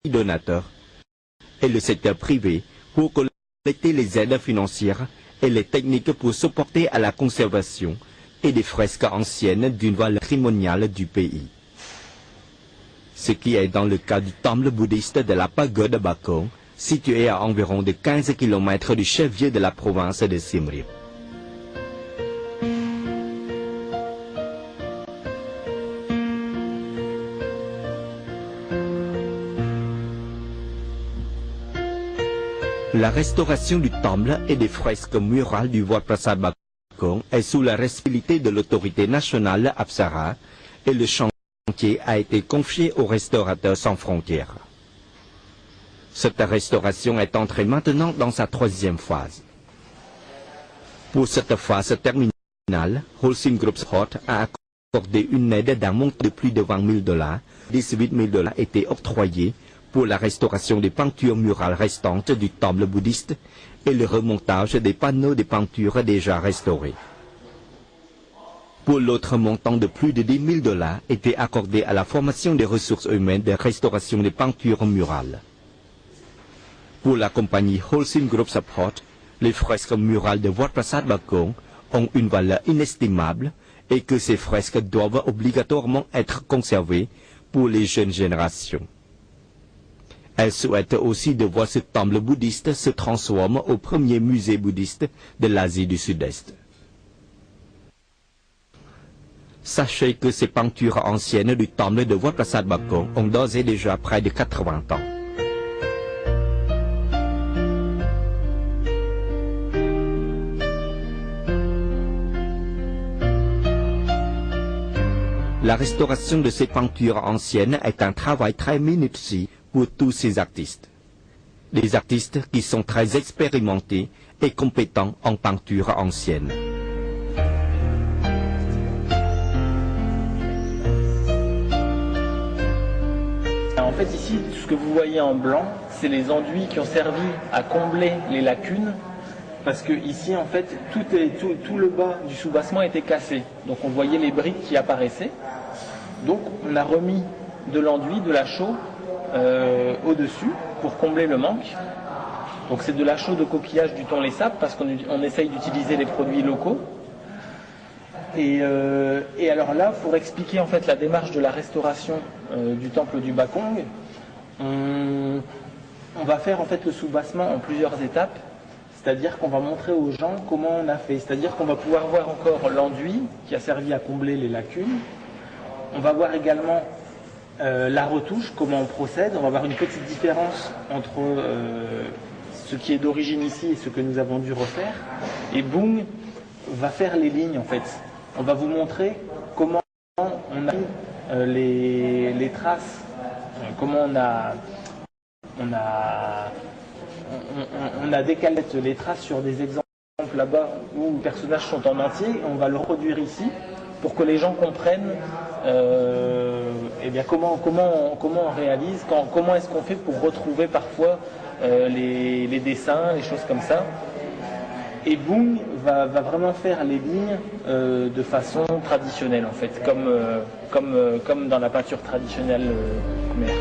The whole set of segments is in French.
donateurs et le secteur privé pour collecter les aides financières et les techniques pour supporter à la conservation et des fresques anciennes d'une valeur patrimoniale du pays. Ce qui est dans le cas du temple bouddhiste de la pagode Bakong, situé à environ de 15 km du chef-lieu de la province de Siem Reap. La restauration du temple et des fresques murales du Wat Prasat Bakong est sous la responsabilité de l'autorité nationale Apsara et le chantier a été confié aux restaurateurs sans frontières. Cette restauration est entrée maintenant dans sa 3e phase. Pour cette phase terminale, Holcim Group Support a accordé une aide d'un montant de plus de $20 000. $18 000 étaient octroyés pour la restauration des peintures murales restantes du temple bouddhiste et le remontage des panneaux de peinture déjà restaurés. Pour l'autre montant de plus de $10 000 était accordé à la formation des ressources humaines de restauration des peintures murales. Pour la compagnie Holcim Group Support, les fresques murales de Wat Prasat Bakong ont une valeur inestimable et que ces fresques doivent obligatoirement être conservées pour les jeunes générations. Elle souhaite aussi de voir ce temple bouddhiste se transformer au premier musée bouddhiste de l'Asie du Sud-Est. Sachez que ces peintures anciennes du temple de Wat Prasat Bakong ont d'ores et déjà près de 80 ans. La restauration de ces peintures anciennes est un travail très minutieux pour tous ces artistes. Des artistes qui sont très expérimentés et compétents en peinture ancienne. En fait ici, ce que vous voyez en blanc, c'est les enduits qui ont servi à combler les lacunes. Parce que ici, en fait, tout le bas du soubassement était cassé. Donc on voyait les briques qui apparaissaient. Donc on a remis de l'enduit, de la chaux au-dessus pour combler le manque. Donc c'est de la chaux de coquillage du thon les sables parce qu'on essaye d'utiliser les produits locaux. Et alors là, pour expliquer en fait la démarche de la restauration du temple du Bakong, on va faire en fait le soubassement en plusieurs étapes. C'est-à-dire qu'on va montrer aux gens comment on a fait. C'est-à-dire qu'on va pouvoir voir encore l'enduit qui a servi à combler les lacunes. On va voir également la retouche, comment on procède. On va voir une petite différence entre ce qui est d'origine ici et ce que nous avons dû refaire. Et Bung va faire les lignes en fait. On va vous montrer comment on a mis les traces, comment on a décalé les traces sur des exemples là-bas où les personnages sont en entier. On va le reproduire ici pour que les gens comprennent eh bien comment on réalise, comment est-ce qu'on fait pour retrouver parfois les dessins, les choses comme ça. Et Bung va vraiment faire les lignes de façon traditionnelle en fait, comme dans la peinture traditionnelle khmer.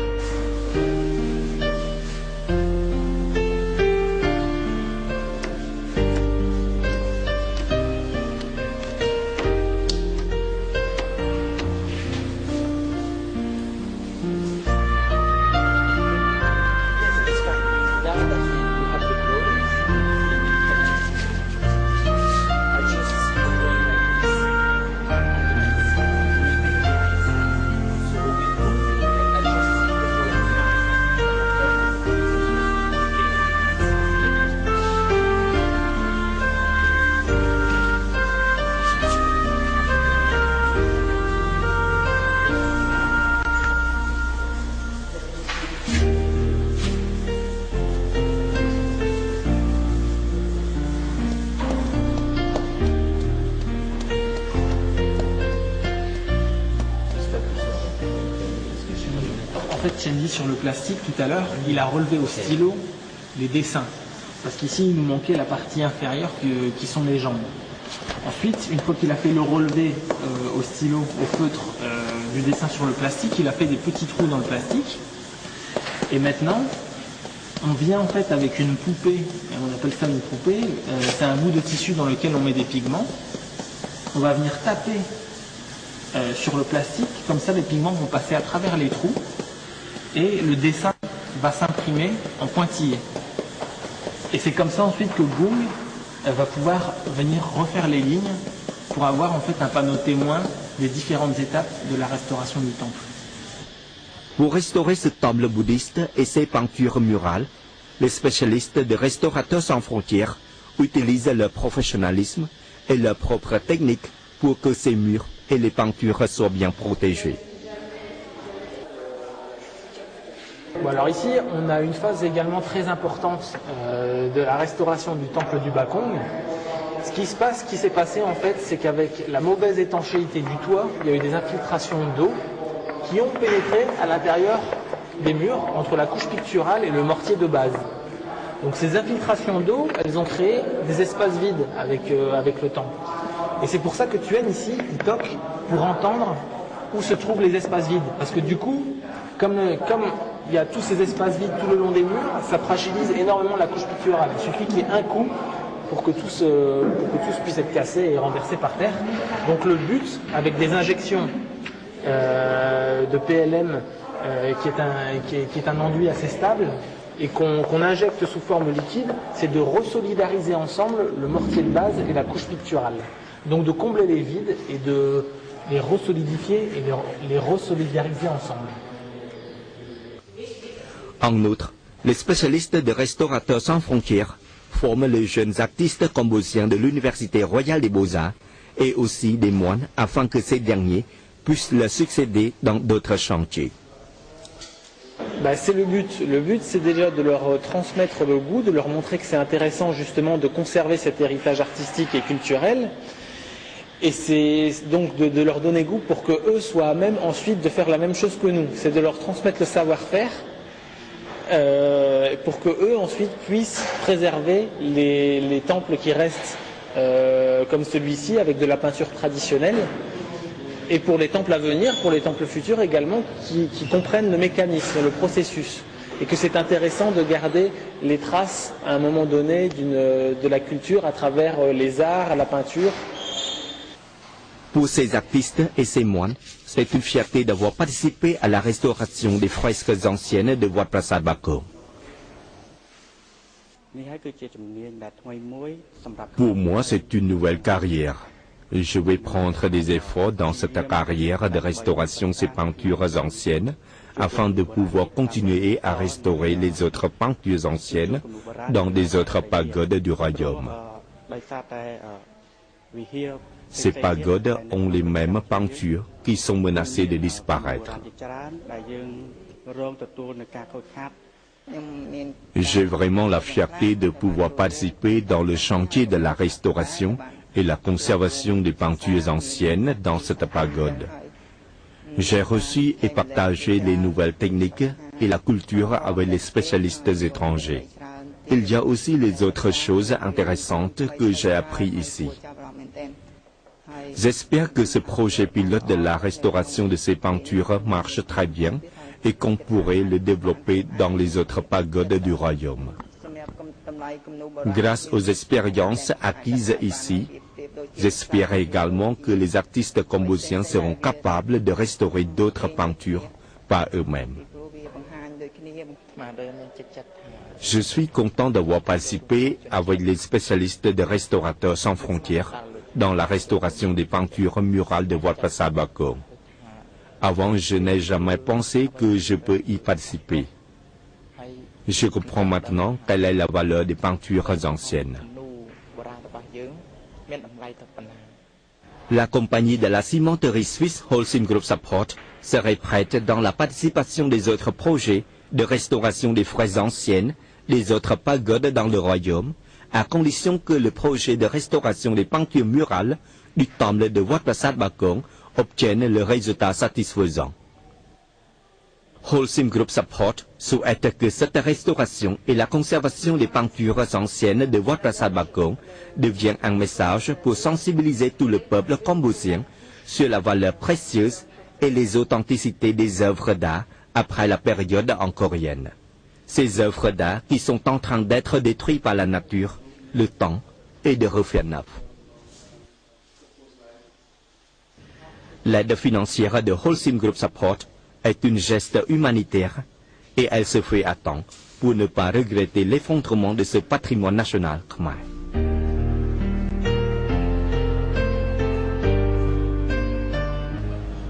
Chandy sur le plastique tout à l'heure, il a relevé au stylo les dessins. Parce qu'ici, il nous manquait la partie inférieure qui sont les jambes. Ensuite, une fois qu'il a fait le relevé au stylo, au feutre du dessin sur le plastique, il a fait des petits trous dans le plastique. Et maintenant, on vient en fait avec une poupée, on appelle ça une poupée, c'est un bout de tissu dans lequel on met des pigments. On va venir taper sur le plastique, comme ça les pigments vont passer à travers les trous et le dessin va s'imprimer en pointillé. Et c'est comme ça ensuite que Gung va pouvoir venir refaire les lignes pour avoir en fait un panneau témoin des différentes étapes de la restauration du temple. Pour restaurer ce temple bouddhiste et ses peintures murales, les spécialistes de Restaurateurs sans frontières utilisent leur professionnalisme et leur propre technique pour que ces murs et les peintures soient bien protégés. Bon, alors ici, on a une phase également très importante de la restauration du temple du Bakong. Ce qui s'est passé en fait, c'est qu'avec la mauvaise étanchéité du toit, il y a eu des infiltrations d'eau qui ont pénétré à l'intérieur des murs entre la couche picturale et le mortier de base. Donc ces infiltrations d'eau, elles ont créé des espaces vides avec le temple. Et c'est pour ça que Thuen ici, il toque pour entendre où se trouvent les espaces vides. Parce que du coup, comme il y a tous ces espaces vides tout le long des murs, ça fragilise énormément la couche picturale. Il suffit qu'il y ait un coup pour que tous puissent être cassés et renversés par terre. Donc le but, avec des injections de PLM qui est un enduit assez stable et qu'on injecte sous forme liquide, c'est de resolidariser ensemble le mortier de base et la couche picturale. Donc de combler les vides et de les resolidifier et les resolidariser ensemble. En outre, les spécialistes de Restaurateurs sans frontières forment les jeunes artistes cambodgiens de l'Université royale des Beaux-Arts et aussi des moines afin que ces derniers puissent leur succéder dans d'autres chantiers. C'est le but. Le but, c'est déjà de leur transmettre le goût, de leur montrer que c'est intéressant justement de conserver cet héritage artistique et culturel. Et c'est donc de leur donner goût pour qu'eux soient à même ensuite de faire la même chose que nous. C'est de leur transmettre le savoir-faire pour qu'eux ensuite puissent préserver les temples qui restent comme celui-ci avec de la peinture traditionnelle. Et pour les temples à venir, pour les temples futurs également, qui comprennent le mécanisme, le processus. Et que c'est intéressant de garder les traces à un moment donné de la culture à travers les arts, la peinture. Pour ces artistes et ces moines, c'est une fierté d'avoir participé à la restauration des fresques anciennes de Wat Prasat Bakong. Pour moi, c'est une nouvelle carrière. Je vais prendre des efforts dans cette carrière de restauration de ces peintures anciennes afin de pouvoir continuer à restaurer les autres peintures anciennes dans des autres pagodes du royaume. Ces pagodes ont les mêmes peintures qui sont menacées de disparaître. J'ai vraiment la fierté de pouvoir participer dans le chantier de la restauration et la conservation des peintures anciennes dans cette pagode. J'ai reçu et partagé les nouvelles techniques et la culture avec les spécialistes étrangers. Il y a aussi les autres choses intéressantes que j'ai appris ici. J'espère que ce projet pilote de la restauration de ces peintures marche très bien et qu'on pourrait le développer dans les autres pagodes du royaume. Grâce aux expériences acquises ici, j'espère également que les artistes cambodgiens seront capables de restaurer d'autres peintures par eux-mêmes. Je suis content d'avoir participé avec les spécialistes de Restaurateurs sans frontières dans la restauration des peintures murales de Wat Prasat Bakong. Avant, je n'ai jamais pensé que je peux y participer. Je comprends maintenant quelle est la valeur des peintures anciennes. La compagnie de la cimenterie suisse Holcim Group Support serait prête dans la participation des autres projets de restauration des fresques anciennes, des autres pagodes dans le royaume, à condition que le projet de restauration des peintures murales du temple de Wat Prasat Bakong obtienne le résultat satisfaisant. Holcim Group Support souhaite que cette restauration et la conservation des peintures anciennes de Wat Prasat Bakong deviennent un message pour sensibiliser tout le peuple cambodgien sur la valeur précieuse et les authenticités des œuvres d'art après la période angkorienne. ces œuvres d'art qui sont en train d'être détruites par la nature, le temps et de refaire neuf. L'aide financière de Holcim Group Support est une geste humanitaire et elle se fait à temps pour ne pas regretter l'effondrement de ce patrimoine national khmer.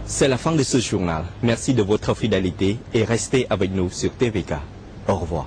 C'est la fin de ce journal. Merci de votre fidélité et restez avec nous sur TVK. Au revoir.